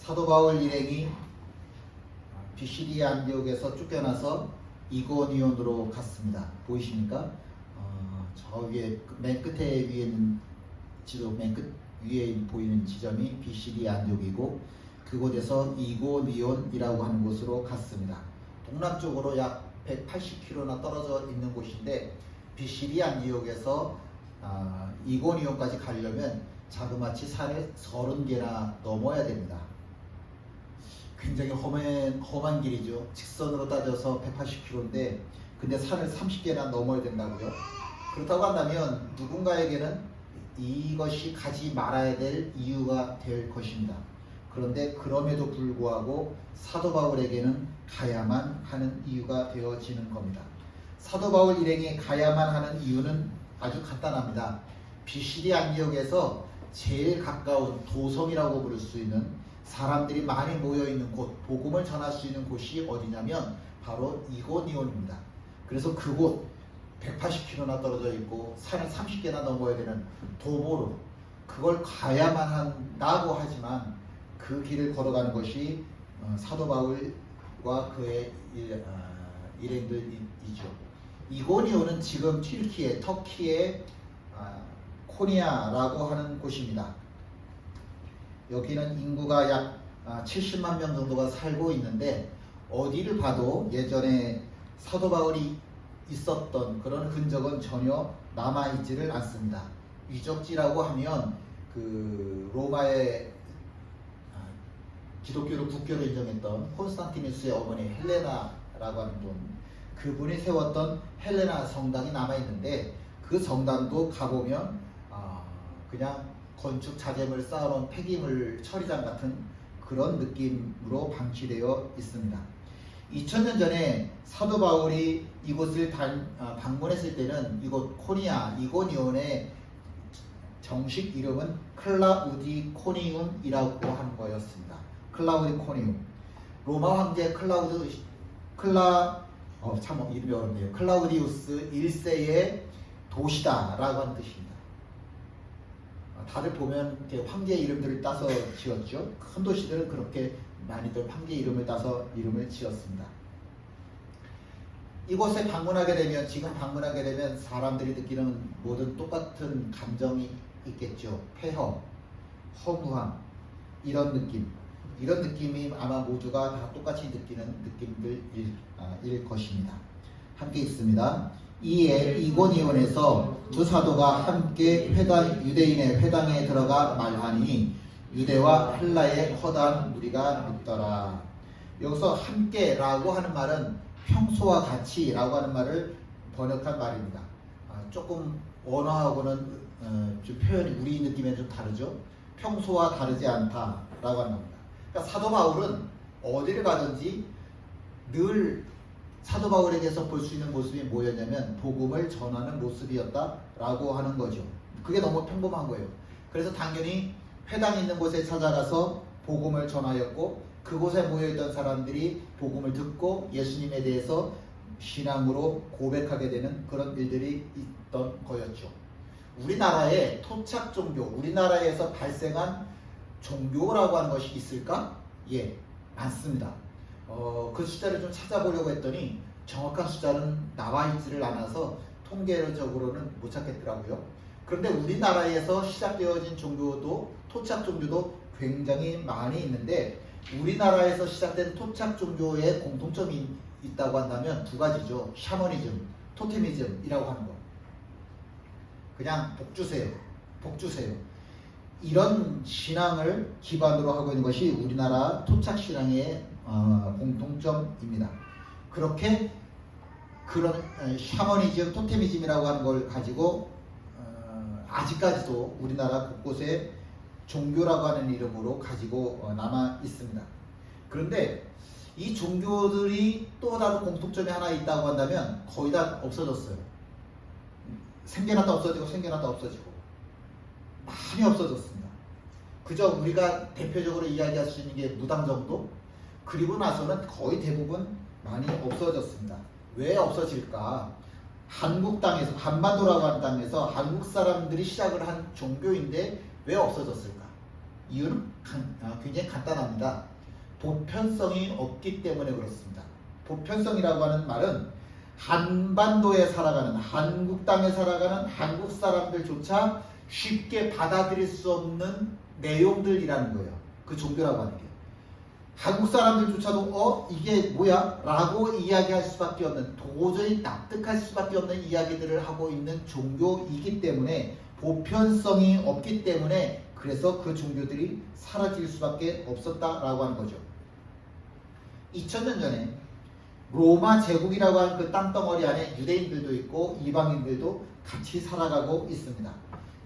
사도 바울 일행이 비시디 안디옥에서 쫓겨나서 이고니온으로 갔습니다. 보이십니까? 저 위에 맨 끝에 위에 있는 지도 맨 끝 위에 보이는 지점이 비시디 안디옥이고 그곳에서 이고니온이라고 하는 곳으로 갔습니다. 동남쪽으로 약 180km나 떨어져 있는 곳인데 비시디 안디옥에서 이고니온까지 가려면 자그마치 산을 30개나 넘어야 됩니다. 굉장히 험한 길이죠. 직선으로 따져서 180km인데 근데 산을 30개나 넘어야 된다고요. 그렇다고 한다면 누군가에게는 이것이 가지 말아야 될 이유가 될 것입니다. 그런데 그럼에도 불구하고 사도 바울에게는 가야만 하는 이유가 되어지는 겁니다. 사도 바울 일행이 가야만 하는 이유는 아주 간단합니다. 비시디 안디옥에서 제일 가까운 도성이라고 부를 수 있는 사람들이 많이 모여있는 곳, 복음을 전할 수 있는 곳이 어디냐면 바로 이고니온입니다. 그래서 그곳 180km나 떨어져 있고 산을 30개나 넘어야 되는 도보로 그걸 가야만 한다고 하지만 그 길을 걸어가는 것이 사도 바울과 그의 일행들이죠. 이고니온은 지금 터키의 코니아라고 하는 곳입니다. 여기는 인구가 약 70만 명 정도가 살고 있는데 어디를 봐도 예전에 사도 바울이 있었던 그런 흔적은 전혀 남아있지를 않습니다. 유적지라고 하면 그 로마의 기독교를 국교로 인정했던 콘스탄티누스의 어머니 헬레나라고 하는 분, 그분이 세웠던 헬레나 성당이 남아있는데 그 성당도 가보면 그냥 건축 자재물 쌓아놓은 폐기물 처리장 같은 그런 느낌으로 방치되어 있습니다. 2000년 전에 사도 바울이 이곳을 방문했을 때는 이곳 코니아, 이고니온의 정식 이름은 클라우디코니움이라고 하는 거였습니다. 클라우디코니움. 로마 황제 이름이 어렵네요. 클라우디우스 1세의 도시다라고 하는 뜻입니다. 다들 보면 이렇게 황제 이름들을 따서 지었죠. 큰 도시들은 그렇게 많이들 황제 이름을 따서 이름을 지었습니다. 이곳에 지금 방문하게 되면 사람들이 느끼는 모든 똑같은 감정이 있겠죠. 폐허, 허무함, 이런 느낌이 아마 모두가 다 똑같이 느끼는 느낌들일 것입니다. 함께 있습니다. 이에 이고니온에서 두 사도가 함께 유대인의 회당에 들어가 말하니 유대와 헬라의 허다한 무리가 묻더라. 여기서 함께라고 하는 말은 평소와 같이라고 하는 말을 번역한 말입니다. 조금 언어하고는 좀 표현이 우리 느낌에 좀 다르죠. 평소와 다르지 않다라고 하는 겁니다. 그러니까 사도 바울은 어디를 가든지 늘 사도 바울에게서 볼 수 있는 모습이 뭐였냐면 복음을 전하는 모습이었다라고 하는 거죠. 그게 너무 평범한 거예요. 그래서 당연히 회당이 있는 곳에 찾아가서 복음을 전하였고 그곳에 모여있던 사람들이 복음을 듣고 예수님에 대해서 신앙으로 고백하게 되는 그런 일들이 있던 거였죠. 우리나라의 토착 종교, 우리나라에서 발생한 종교라고 하는 것이 있을까? 예, 많습니다. 그 숫자를 좀 찾아보려고 했더니 정확한 숫자는 나와 있지를 않아서 통계적으로는 못 찾겠더라고요. 그런데 우리나라에서 시작되어진 종교도 토착 종교도 굉장히 많이 있는데 우리나라에서 시작된 토착 종교의 공통점이 있다고 한다면 두 가지죠. 샤머니즘, 토테미즘이라고 하는 거. 그냥 복 주세요. 이런 신앙을 기반으로 하고 있는 것이 우리나라 토착 신앙의 공통점입니다. 그렇게 그런 샤머니즘, 토테미즘이라고 하는 걸 가지고 아직까지도 우리나라 곳곳에 종교라고 하는 이름으로 가지고 남아 있습니다. 그런데 이 종교들이 또 다른 공통점이 하나 있다고 한다면 거의 다 없어졌어요. 생겨났다 없어지고 생겨났다 없어지고 많이 없어졌습니다. 그저 우리가 대표적으로 이야기할 수 있는 게 무당 정도? 그리고 나서는 거의 대부분 많이 없어졌습니다. 왜 없어질까? 한국 땅에서, 한반도라고 하는 땅에서 한국 사람들이 시작을 한 종교인데 왜 없어졌을까? 이유는 굉장히 간단합니다. 보편성이 없기 때문에 그렇습니다. 보편성이라고 하는 말은 한반도에 살아가는, 한국 땅에 살아가는 한국 사람들조차 쉽게 받아들일 수 없는 내용들이라는 거예요. 그 종교라고 하는 게. 한국 사람들조차도 이게 뭐야? 라고 이야기할 수밖에 없는, 도저히 납득할 수밖에 없는 이야기들을 하고 있는 종교이기 때문에, 보편성이 없기 때문에 그래서 그 종교들이 사라질 수밖에 없었다라고 하는 거죠. 2000년 전에 로마 제국이라고 하는 그 땅덩어리 안에 유대인들도 있고 이방인들도 같이 살아가고 있습니다.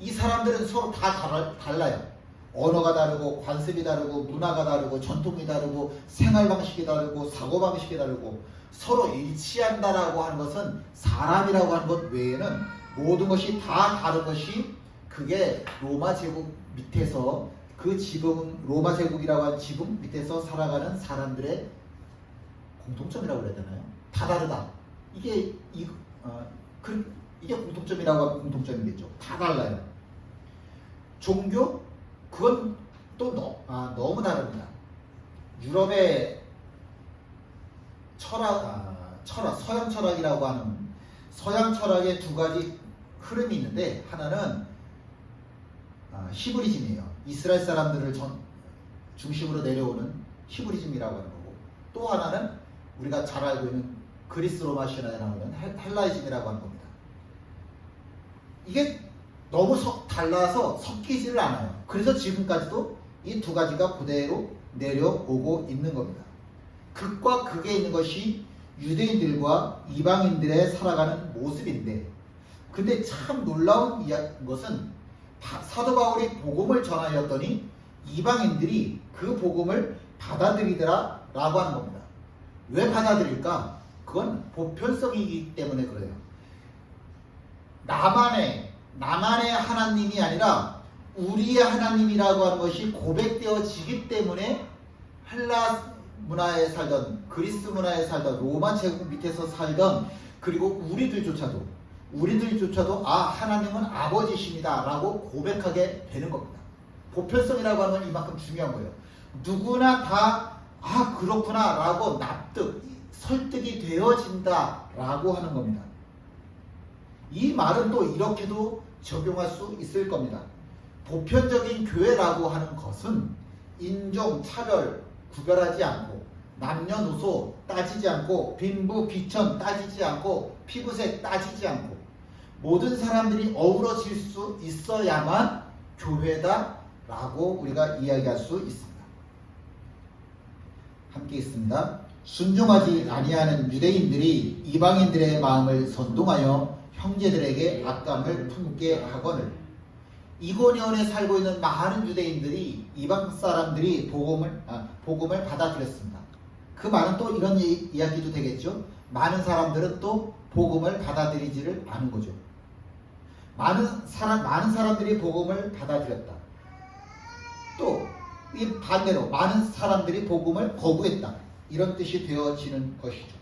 이 사람들은 서로 다 달라요. 언어가 다르고 관습이 다르고 문화가 다르고 전통이 다르고 생활 방식이 다르고 사고 방식이 다르고 서로 일치한다라고 하는 것은 사람이라고 하는 것 외에는 모든 것이 다 다른 것이 그게 로마 제국 밑에서 그 지붕 로마 제국이라고 하는 지붕 밑에서 살아가는 사람들의 공통점이라고 그래야 되나요? 다 다르다. 이게 공통점이라고 하면 공통점이겠죠. 다 달라요. 종교? 그건 또 너무 다릅니다. 유럽의 서양 철학이라고 하는 서양 철학의 두 가지 흐름이 있는데 하나는 히브리즘이에요. 이스라엘 사람들을 중심으로 내려오는 히브리즘이라고 하는 거고, 또 하나는 우리가 잘 알고 있는 그리스 로마 신화에 나오는 헬라이즘이라고 하는 겁니다. 이게 너무 달라서 섞이지를 않아요. 그래서 지금까지도 이 두 가지가 그대로 내려오고 있는 겁니다. 극과 극에 있는 것이 유대인들과 이방인들의 살아가는 모습인데, 근데 참 놀라운 것은 사도 바울이 복음을 전하였더니 이방인들이 그 복음을 받아들이더라 라고 하는 겁니다. 왜 받아들일까? 그건 보편성이기 때문에 그래요. 나만의 하나님이 아니라 우리의 하나님이라고 하는 것이 고백되어지기 때문에 헬라 문화에 살던, 그리스 문화에 살던, 로마 제국 밑에서 살던, 그리고 우리들조차도 하나님은 아버지십니다 라고 고백하게 되는 겁니다. 보편성이라고 하는 건 이만큼 중요한 거예요. 누구나 다 그렇구나 라고 설득이 되어진다 라고 하는 겁니다. 이 말은 또 이렇게도 적용할 수 있을 겁니다. 보편적인 교회라고 하는 것은 인종, 차별 구별하지 않고, 남녀노소 따지지 않고, 빈부, 귀천 따지지 않고, 피부색 따지지 않고, 모든 사람들이 어우러질 수 있어야만 교회다 라고 우리가 이야기할 수 있습니다. 함께 있습니다. 순종하지 아니하는 유대인들이 이방인들의 마음을 선동하여 형제들에게 악감을 품게 하거늘, 이고니온에 살고 있는 많은 유대인들이 이방 사람들이 복음을 받아들였습니다. 그 말은 또 이런 이야기도 되겠죠. 많은 사람들은 또 복음을 받아들이지를 않은 거죠. 많은 사람들이 복음을 받아들였다. 또 이 반대로 많은 사람들이 복음을 거부했다. 이런 뜻이 되어지는 것이죠.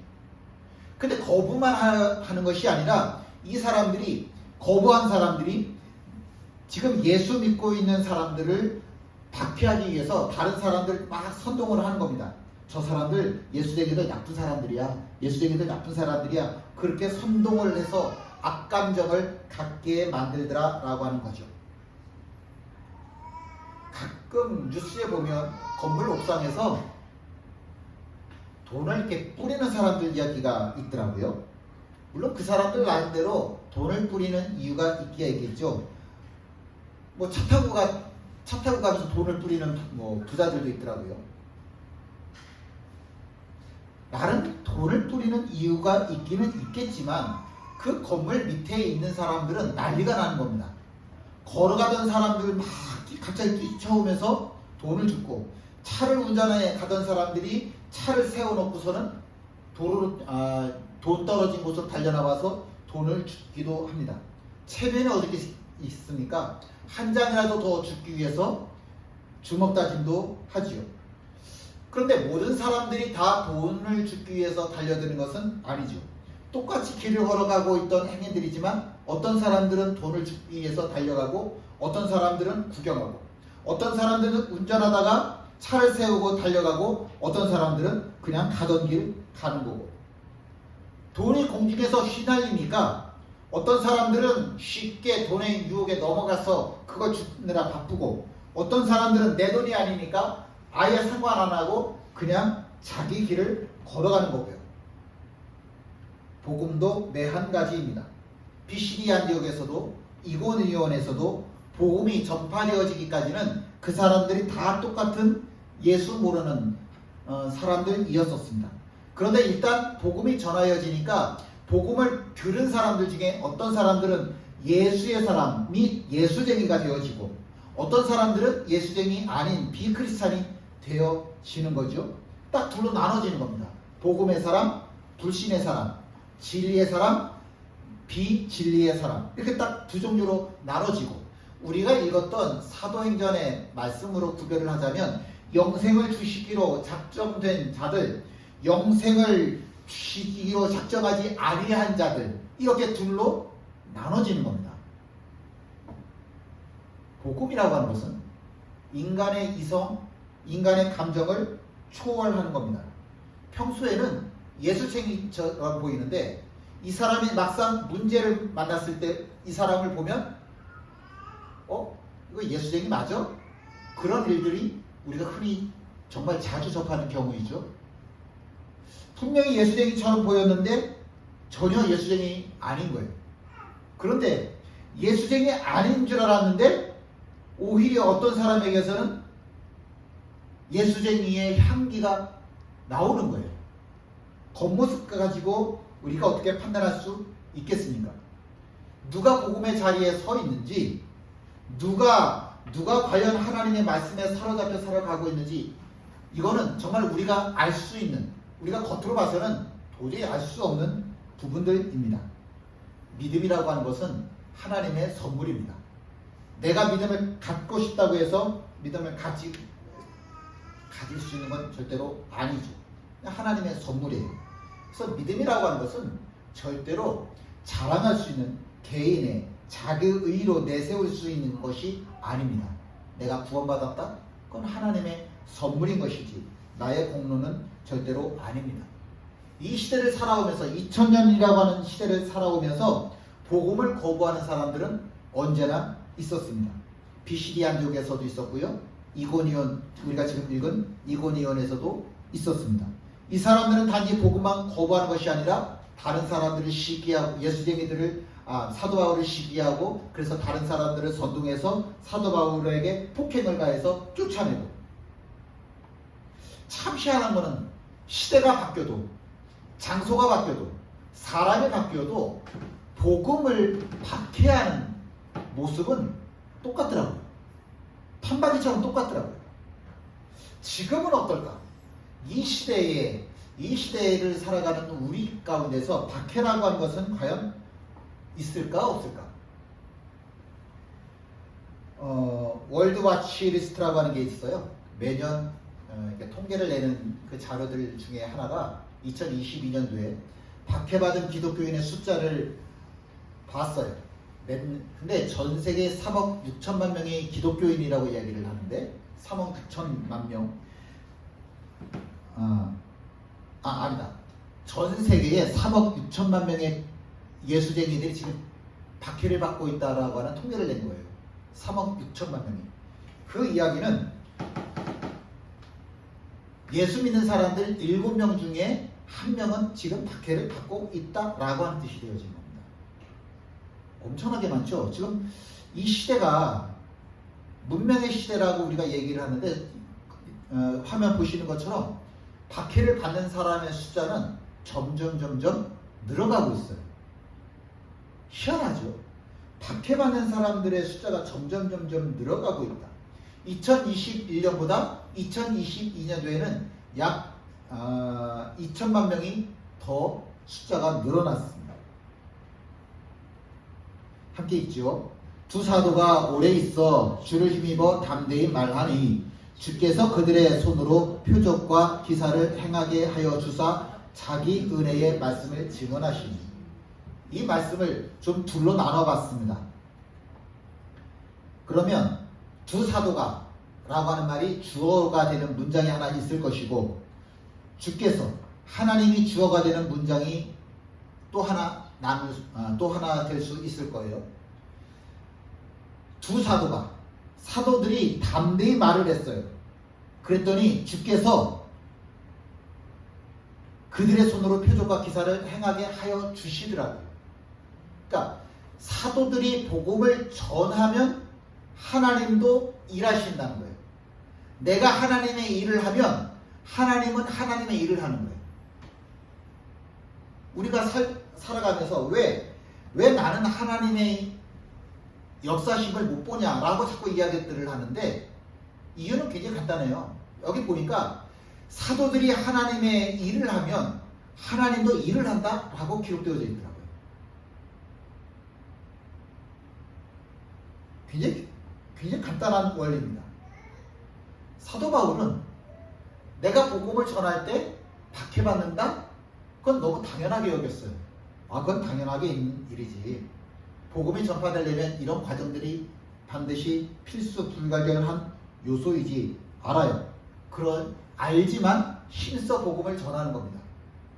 근데 거부만 하는 것이 아니라 이 사람들이, 거부한 사람들이 지금 예수 믿고 있는 사람들을 박해하기 위해서 다른 사람들 막 선동을 하는 겁니다. 저 사람들 예수 되기도 나쁜 사람들이야. 그렇게 선동을 해서 악감정을 갖게 만들더라 라고 하는 거죠. 가끔 뉴스에 보면 건물 옥상에서 돈을 이렇게 뿌리는 사람들 이야기가 있더라고요. 물론 그 사람들 나름대로 돈을 뿌리는 이유가 있기야 있겠죠. 뭐 차 타고 가면서 돈을 뿌리는 부자들도 있더라고요. 나름 돈을 뿌리는 이유가 있기는 있겠지만 그 건물 밑에 있는 사람들은 난리가 나는 겁니다. 걸어가던 사람들 막 갑자기 뛰쳐오면서 돈을 줍고, 차를 운전해 가던 사람들이 차를 세워놓고서는 돈 떨어진 곳으로 달려나와서 돈을 줍기도 합니다. 체면이 어떻게 있습니까? 한 장이라도 더 줍기 위해서 주먹다짐도 하지요. 그런데 모든 사람들이 다 돈을 줍기 위해서 달려드는 것은 아니죠. 똑같이 길을 걸어가고 있던 행인들이지만 어떤 사람들은 돈을 주기 위해서 달려가고, 어떤 사람들은 구경하고, 어떤 사람들은 운전하다가 차를 세우고 달려가고 어떤 사람들은 그냥 가던 길 가는 거고 돈이 공중에서 휘날리니까 어떤 사람들은 쉽게 돈의 유혹에 넘어가서 그걸 주느라 바쁘고 어떤 사람들은 내 돈이 아니니까 아예 상관 안 하고 그냥 자기 길을 걸어가는 거고요. 복음도 매 한 가지입니다. BCD 안디옥에서도 이고니온에서도 복음이 전파되어지기까지는 그 사람들이 다 똑같은 예수 모르는 사람들이었었습니다. 그런데 일단 복음이 전하여지니까 복음을 들은 사람들 중에 어떤 사람들은 예수의 사람 및 예수쟁이가 되어지고 어떤 사람들은 예수쟁이 아닌 비크리스찬이 되어지는 거죠. 딱 둘로 나눠지는 겁니다. 복음의 사람, 불신의 사람, 진리의 사람, 비진리의 사람 이렇게 딱 두 종류로 나눠지고 우리가 읽었던 사도행전의 말씀으로 구별을 하자면 영생을 주시기로 작정된 자들, 영생을 주시기로 작정하지 아니한 자들 이렇게 둘로 나눠지는 겁니다. 복음이라고 하는 것은 인간의 이성, 인간의 감정을 초월하는 겁니다. 평소에는 예수쟁이처럼 보이는데 이 사람이 막상 문제를 만났을 때 이 사람을 보면 이거 예수쟁이 맞아? 그런 일들이 우리가 흔히 정말 자주 접하는 경우이죠. 분명히 예수쟁이처럼 보였는데 전혀 예수쟁이 아닌 거예요. 그런데 예수쟁이 아닌 줄 알았는데 오히려 어떤 사람에게서는 예수쟁이의 향기가 나오는 거예요. 겉모습 가지고 우리가 어떻게 판단할 수 있겠습니까? 누가 복음의 자리에 서 있는지 누가 과연 하나님의 말씀에 사로잡혀 살아가고 있는지 이거는 정말 우리가 알 수 있는 우리가 겉으로 봐서는 도저히 알 수 없는 부분들입니다. 믿음이라고 하는 것은 하나님의 선물입니다. 내가 믿음을 갖고 싶다고 해서 믿음을 가질 수 있는 건 절대로 아니죠. 하나님의 선물이에요. 그래서 믿음이라고 하는 것은 절대로 자랑할 수 있는 개인의 자기 의로 내세울 수 있는 것이 아닙니다. 내가 구원받았다? 그건 하나님의 선물인 것이지 나의 공로는 절대로 아닙니다. 이 시대를 살아오면서 2000년이라고 하는 시대를 살아오면서 복음을 거부하는 사람들은 언제나 있었습니다. BCD 안디옥에서도 있었고요. 이고니온 우리가 지금 읽은 이고니온에서도 있었습니다. 이 사람들은 단지 복음만 거부하는 것이 아니라 다른 사람들을 시기하고 예수쟁이들을 사도 바울을 시기하고 그래서 다른 사람들을 선동해서 사도 바울에게 폭행을 가해서 쫓아내고 참 희한한 거는 시대가 바뀌어도 장소가 바뀌어도 사람이 바뀌어도 복음을 박해하는 모습은 똑같더라고요. 판박이처럼 똑같더라고요. 지금은 어떨까? 이 시대를 살아가는 우리 가운데서 박해라고 하는 것은 과연 있을까 없을까? 월드와치 리스트라고 하는 게 있어요. 매년 통계를 내는 그 자료들 중에 하나가 2022년도에 박해받은 기독교인의 숫자를 봤어요. 근데 전 세계 3억 6천만 명이 기독교인이라고 이야기를 하는데 3억 6천만 명 아니다. 전 세계에 3억 6천만 명의 예수쟁이들이 지금 박해를 받고 있다라고 하는 통계를 낸 거예요. 3억 6천만 명이. 그 이야기는 예수 믿는 사람들 7명 중에 1명은 지금 박해를 받고 있다라고 하는 뜻이 되어진 겁니다. 엄청나게 많죠. 지금 이 시대가 문명의 시대라고 우리가 얘기를 하는데 화면 보시는 것처럼 박해를 받는 사람의 숫자는 점점 늘어가고 있어요. 희한하죠. 박해받는 사람들의 숫자가 점점 늘어가고 있다. 2021년보다 2022년도에는 약 2천만 명이 더 숫자가 늘어났습니다. 함께 읽죠. 두 사도가 오래 있어 주를 힘입어 담대히 말하니 주께서 그들의 손으로 표적과 기사를 행하게 하여 주사 자기 은혜의 말씀을 증언하시니. 이 말씀을 좀 둘로 나눠봤습니다. 그러면 두 사도가 라고 하는 말이 주어가 되는 문장이 하나 있을 것이고, 주께서 하나님이 주어가 되는 문장이 또 하나 될 수 있을 거예요. 두 사도들이 담대히 말을 했어요. 그랬더니 주께서 그들의 손으로 표적과 기사를 행하게 하여 주시더라고요. 그러니까 사도들이 복음을 전하면 하나님도 일하신다는 거예요. 내가 하나님의 일을 하면 하나님은 하나님의 일을 하는 거예요. 우리가 살아가면서 왜 나는 하나님의 역사심을 못 보냐라고 자꾸 이야기들을 하는데, 이유는 굉장히 간단해요. 여기 보니까 사도들이 하나님의 일을 하면 하나님도 일을 한다라고 기록되어져 있더라고요. 굉장히 간단한 원리입니다. 사도 바울은 내가 복음을 전할 때 박해받는다? 그건 너무 당연하게 여겼어요. 그건 당연하게 있는 일이지. 복음이 전파되려면 이런 과정들이 반드시 필수 불가결한 요소이지 알아요. 알지만 힘써 복음을 전하는 겁니다.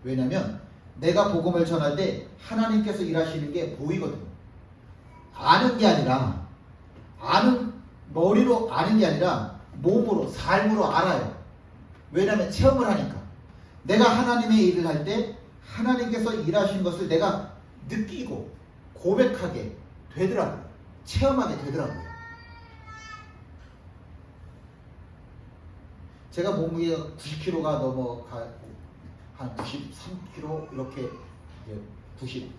왜냐하면 내가 복음을 전할 때 하나님께서 일하시는 게 보이거든요. 아는 게 아니라, 머리로 아는 게 아니라 몸으로, 삶으로 알아요. 왜냐하면 체험을 하니까. 내가 하나님의 일을 할 때 하나님께서 일하신 것을 내가 느끼고 고백하게 되더라고요. 체험하게 되더라고요. 제가 몸무게가 90kg가 넘어가고 한 93kg 이렇게 93,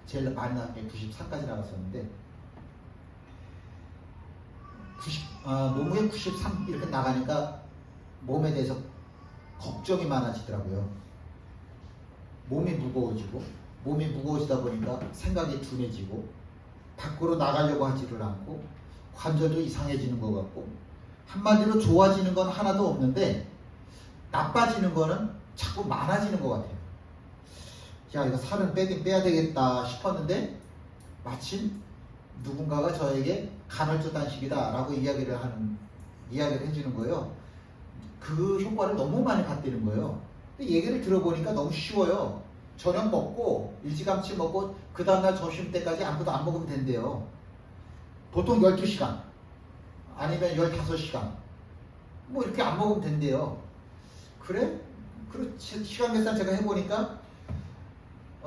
제일 많이 나간 게 93까지 나갔었는데, 몸무게 93 이렇게 나가니까 몸에 대해서 걱정이 많아지더라고요. 몸이 무거워지다 보니까 생각이 둔해지고 밖으로 나가려고 하지를 않고 관절도 이상해지는 것 같고, 한마디로 좋아지는 건 하나도 없는데 나빠지는 거는 자꾸 많아지는 것 같아요. 야, 이거 살은 빼긴 빼야 되겠다 싶었는데 마침 누군가가 저에게 간헐적 단식이다 라고 이야기를 해주는 거예요. 그 효과를 너무 많이 봤다는 거예요. 근데 얘기를 들어보니까 너무 쉬워요. 저녁 먹고 일찌감치 먹고 그 다음날 점심 때까지 아무것도 안 먹으면 된대요. 보통 12시간 아니면 15시간 뭐 이렇게 안 먹으면 된대요. 그래? 그렇지. 시간 계산 제가 해보니까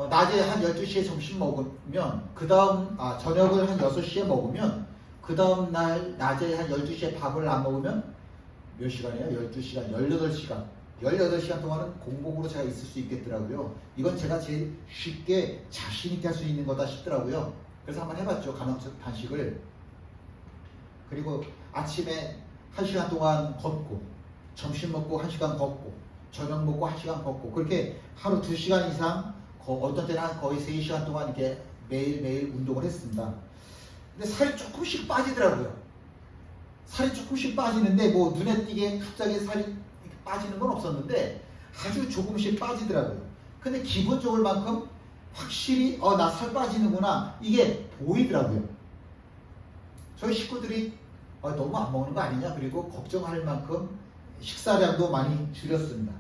낮에 한 12시에 점심 먹으면 그 다음 저녁을 한 6시에 먹으면 그 다음 날 낮에 한 12시에 밥을 안 먹으면 몇 시간이에요? 12시간, 18시간 동안은 공복으로 제가 있을 수 있겠더라고요. 이건 제가 제일 쉽게 자신 있게 할 수 있는 거다 싶더라고요. 그래서 한번 해봤죠. 간헐적 단식을. 그리고 아침에 1시간 동안 걷고, 점심 먹고 1시간 걷고, 저녁 먹고 1시간 걷고, 그렇게 하루 2시간 이상, 어떤 때는 거의 3시간 동안 이렇게 매일매일 운동을 했습니다. 근데 살이 조금씩 빠지더라고요. 살이 조금씩 빠지는데 뭐 눈에 띄게 갑자기 살이 빠지는 건 없었는데 아주 조금씩 빠지더라고요. 근데 기본적으로 만큼 확실히 나 살 빠지는구나 이게 보이더라고요. 저희 식구들이 너무 안 먹는 거 아니냐, 그리고 걱정할 만큼 식사량도 많이 줄였습니다.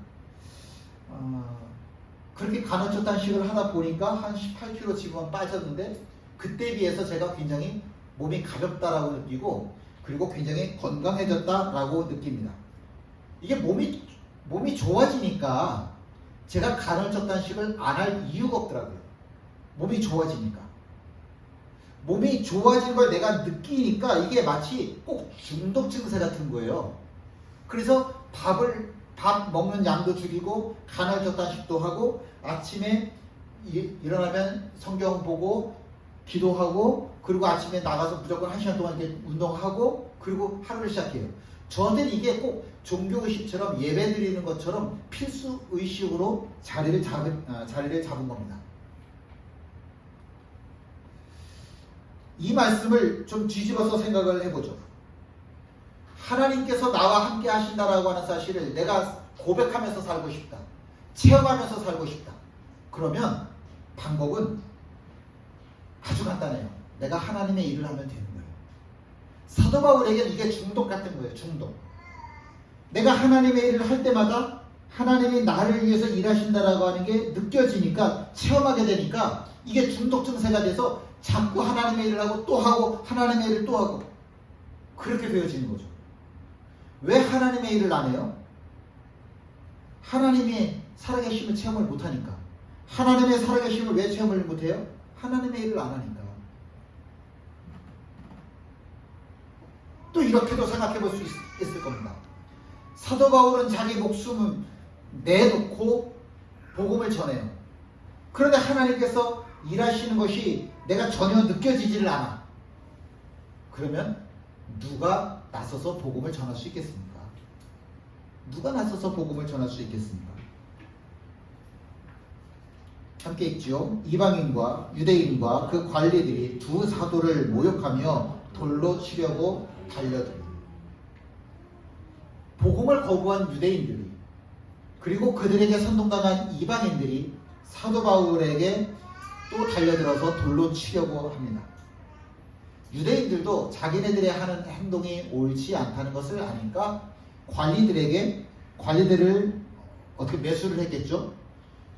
그렇게 간헐적 단식을 하다 보니까 한 18kg 지금은 빠졌는데, 그때 비해서 제가 굉장히 몸이 가볍다라고 느끼고, 그리고 굉장히 건강해졌다라고 느낍니다. 이게 몸이 좋아지니까 제가 간헐적 단식을 안 할 이유가 없더라고요. 몸이 좋아지니까. 몸이 좋아지는 걸 내가 느끼니까 이게 마치 꼭 중독 증세 같은 거예요. 그래서 밥 먹는 양도 줄이고 간헐적 단식도 하고, 아침에 일어나면 성경 보고 기도하고, 그리고 아침에 나가서 무조건 1시간 동안 이렇게 운동하고, 그리고 하루를 시작해요. 저한테는 이게 꼭 종교의식처럼 예배 드리는 것처럼 필수 의식으로 자리를 잡은 겁니다. 이 말씀을 좀 뒤집어서 생각을 해보죠. 하나님께서 나와 함께 하신다라고 하는 사실을 내가 고백하면서 살고 싶다, 체험하면서 살고 싶다. 그러면 방법은 아주 간단해요. 내가 하나님의 일을 하면 되는 거예요. 사도 바울에게는 이게 중독 같은 거예요. 중독. 내가 하나님의 일을 할 때마다 하나님이 나를 위해서 일하신다라고 하는 게 느껴지니까, 체험하게 되니까 이게 중독 증세가 돼서 자꾸 하나님의 일을 하고 또 하고 하나님의 일을 또 하고 그렇게 되어지는 거죠. 왜 하나님의 일을 안 해요? 하나님의 살아계심을 체험을 못하니까. 하나님의 살아계심을 왜 체험을 못해요? 하나님의 일을 안 하니까. 또 이렇게도 생각해 볼 수 있을 겁니다. 사도 바울은 자기 목숨을 내놓고 복음을 전해요. 그런데 하나님께서 일하시는 것이 내가 전혀 느껴지지를 않아. 그러면 누가 나서서 복음을 전할 수 있겠습니까? 누가 나서서 복음을 전할 수 있겠습니까? 함께 읽지요. 이방인과 유대인과 그 관리들이 두 사도를 모욕하며 돌로 치려고 달려들어요. 복음을 거부한 유대인들이, 그리고 그들에게 선동당한 이방인들이 사도 바울에게 또 달려들어서 돌로 치려고 합니다. 유대인들도 자기네들의 하는 행동이 옳지 않다는 것을 아니까 관리들을 어떻게 매수를 했겠죠.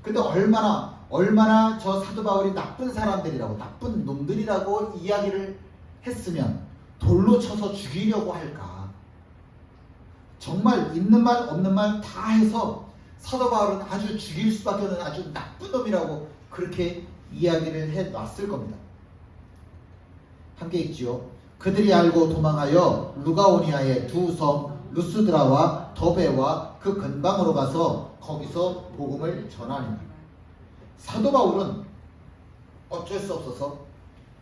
근데 얼마나 저 사도 바울이 나쁜 사람들이라고, 나쁜 놈들이라고 이야기를 했으면 돌로 쳐서 죽이려고 할까. 정말 있는 말 없는 말 다 해서 사도 바울은 아주 죽일 수밖에 없는 아주 나쁜 놈이라고 그렇게 이야기를 해놨을 겁니다. 함께 읽지요. 그들이 알고 도망하여 루가오니아의 두 성 루스드라와 더베와 그 근방으로 가서 거기서 복음을 전하니라. 사도 바울은 어쩔 수 없어서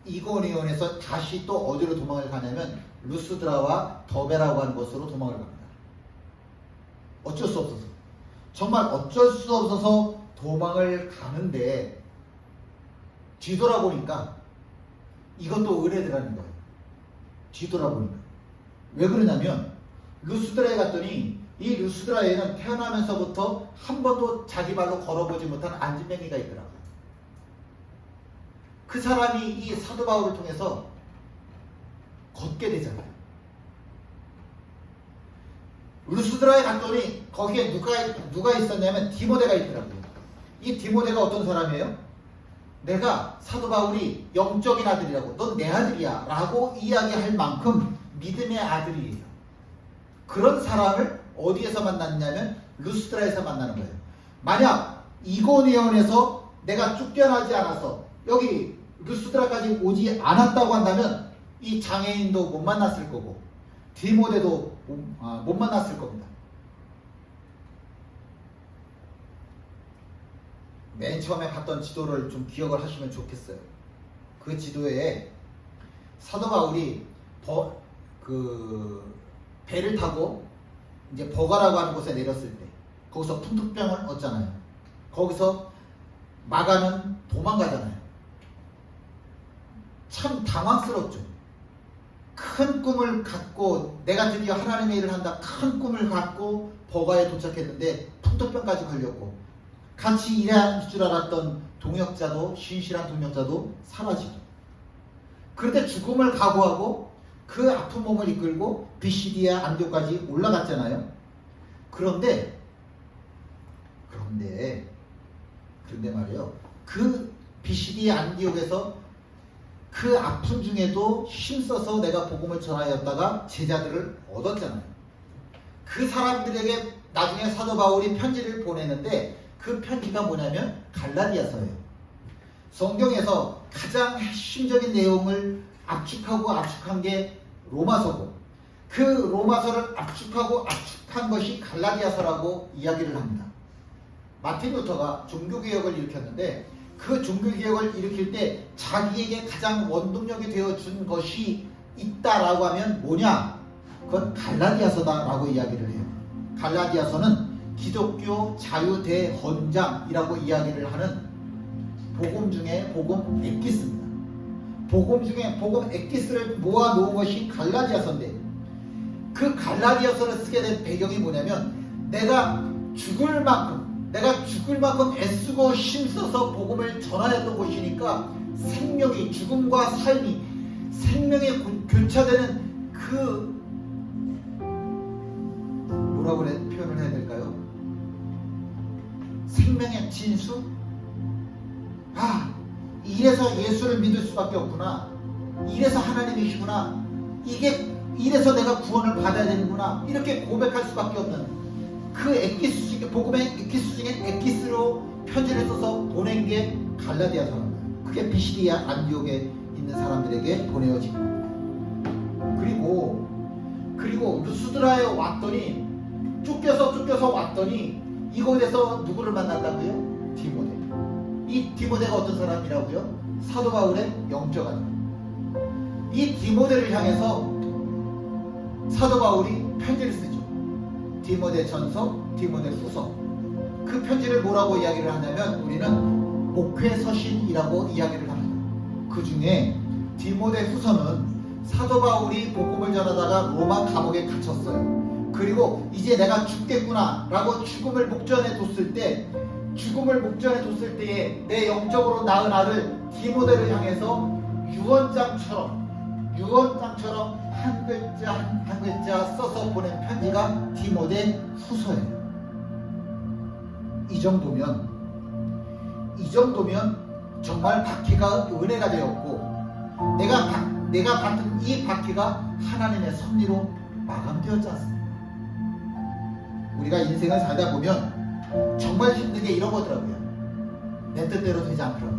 이고니온에서 다시 또 어디로 도망을 가냐면 루스드라와 더베라고 하는 곳으로 도망을 갑니다. 어쩔 수 없어서, 정말 어쩔 수 없어서 도망을 가는데 뒤돌아보니까 이것도 의뢰들하는 거예요. 뒤돌아보니까. 왜 그러냐면 루스드라에 갔더니 이 루스드라에는 태어나면서부터 한 번도 자기 발로 걸어보지 못한 안진뱅이가 있더라고요. 그 사람이 이 사도 바울을 통해서 걷게 되잖아요. 루스드라에 갔더니 거기에 누가 있었냐면 디모데가 있더라고요. 이 디모데가 어떤 사람이에요? 내가 사도 바울이 영적인 아들이라고, 넌 내 아들이야 라고 이야기할 만큼 믿음의 아들이에요. 그런 사람을 어디에서 만났냐면 루스드라에서 만나는 거예요. 만약 이고니온에서 내가 쫓겨나지 않아서 여기 루스드라까지 오지 않았다고 한다면 이 장애인도 못 만났을 거고 디모데도 못 만났을 겁니다. 맨 처음에 봤던 지도를 좀 기억을 하시면 좋겠어요. 그 지도에 사도 바울이 배를 타고 이제 버가라고 하는 곳에 내렸을 때 거기서 풍토병을 얻잖아요. 거기서 마가는 도망가잖아요. 참 당황스럽죠. 큰 꿈을 갖고 내가 드디어 하나님의 일을 한다, 큰 꿈을 갖고 버가에 도착했는데 풍토병까지 걸렸고 같이 일할 줄 알았던 동역자도, 신실한 동역자도 사라지고, 그런데 죽음을 각오하고 그 아픈 몸을 이끌고 비시디아 안디옥까지 올라갔잖아요. 그런데 말이에요. 그 비시디아 안디옥에서 그 아픔 중에도 힘써서 내가 복음을 전하였다가 제자들을 얻었잖아요. 그 사람들에게 나중에 사도 바울이 편지를 보내는데 그 편지가 뭐냐면 갈라디아서예요. 성경에서 가장 핵심적인 내용을 압축한 게 로마서고, 그 로마서를 압축한 것이 갈라디아서라고 이야기를 합니다. 마틴 루터가 종교개혁을 일으켰는데 그 종교개혁을 일으킬 때 자기에게 가장 원동력이 되어준 것이 있다라고 하면 뭐냐? 그건 갈라디아서다라고 이야기를 해요. 갈라디아서는 기독교 자유대헌장이라고 이야기를 하는 복음 중에 복음 엑기스입니다. 복음 중에 복음 엑기스를 모아놓은 것이 갈라디아서인데, 그 갈라디아서를 쓰게 된 배경이 뭐냐면 내가 죽을 만큼 애쓰고 힘써서 복음을 전하였던 것이니까 생명이, 죽음과 삶이 생명에 교차되는 그 뭐라고 표현을 해야 될까요? 생명의 진수? 아, 이래서 예수를 믿을 수밖에 없구나. 이래서 하나님이시구나. 이래서 내가 구원을 받아야 되는구나. 이렇게 고백할 수밖에 없는 그 엑기스 중에, 복음의 엑기스 중에 엑기스로 편지를 써서 보낸 게 갈라디아 사람이에요. 그게 비시디아 안디옥에 있는 사람들에게 보내어진 거예요. 그리고 루스드라에 왔더니 쫓겨서 왔더니 이곳에서 누구를 만난다고요? 디모데. 이 디모데가 어떤 사람이라고요? 사도 바울의 영적 아들. 이 디모데를 향해서 사도 바울이 편지를 쓰죠. 디모데 전서, 디모데 후서. 그 편지를 뭐라고 이야기를 하냐면 우리는 목회 서신이라고 이야기를 합니다. 그 중에 디모데 후서는 사도 바울이 복음을 전하다가 로마 감옥에 갇혔어요. 그리고 이제 내가 죽겠구나 라고 죽음을 목전에 뒀을 때에 내 영적으로 낳은 아들 디모데를 향해서 유언장처럼 한 글자 한 글자 써서 보낸 편지가 디모데 후서예요. 이 정도면 정말 박해가 은혜가 되었고 내가 받은 이 박해가 하나님의 섭리로 마감되었지 않습니까? 우리가 인생을 살다 보면 정말 힘든 게 이런 거더라고요. 내 뜻대로 되지 않더라고요.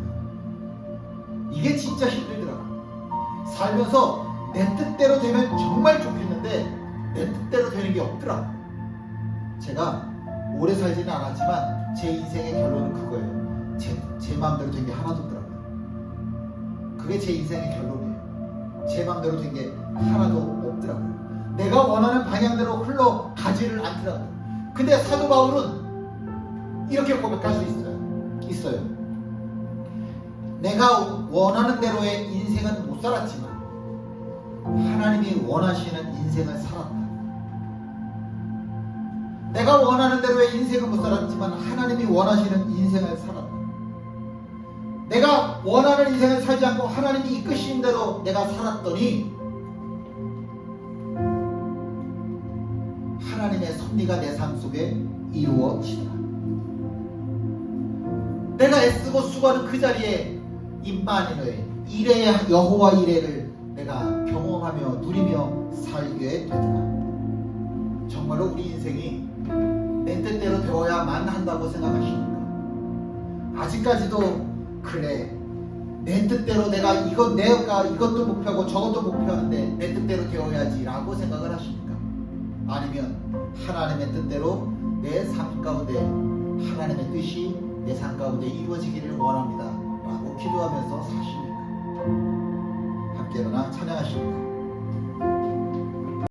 이게 진짜 힘들더라고요. 살면서 내 뜻대로 되면 정말 좋겠는데 내 뜻대로 되는 게 없더라고요. 제가 오래 살지는 않았지만 제 인생의 결론은 그거예요. 제 마음대로 된 게 하나도 없더라고요. 그게 제 인생의 결론이에요. 제 마음대로 된 게 하나도 없더라고요. 내가 원하는 방향대로 흘러가지를 않더라고요. 근데 사도 바울은 이렇게 고백할 수 있어요. 내가 원하는 대로의 인생은 못 살았지만 하나님이 원하시는 인생을 살았다. 내가 원하는 대로의 인생은 못 살았지만 하나님이 원하시는 인생을 살았다. 내가 원하는 인생을 살지 않고 하나님이 이끄신 대로 내가 살았더니 하나님의 섭리가 내 삶 속에 이루어지더라. 내가 애쓰고 수고하는 그 자리에 임마누엘 이레의 여호와 이레를 내가 경험하며 누리며 살게 되더라. 정말로 우리 인생이 내 뜻대로 되어야만 한다고 생각하십니까? 아직까지도 그래 내 뜻대로 내가 이것도 목표하고 저것도 목표하는데 내 뜻대로 되어야지 라고 생각을 하십니까? 아니면 하나님의 뜻대로 내 삶 가운데 하나님의 뜻이 내 삶 가운데 이루어지기를 원합니다 라고 기도하면서 사십니까? 함께 일어나 찬양하십니다.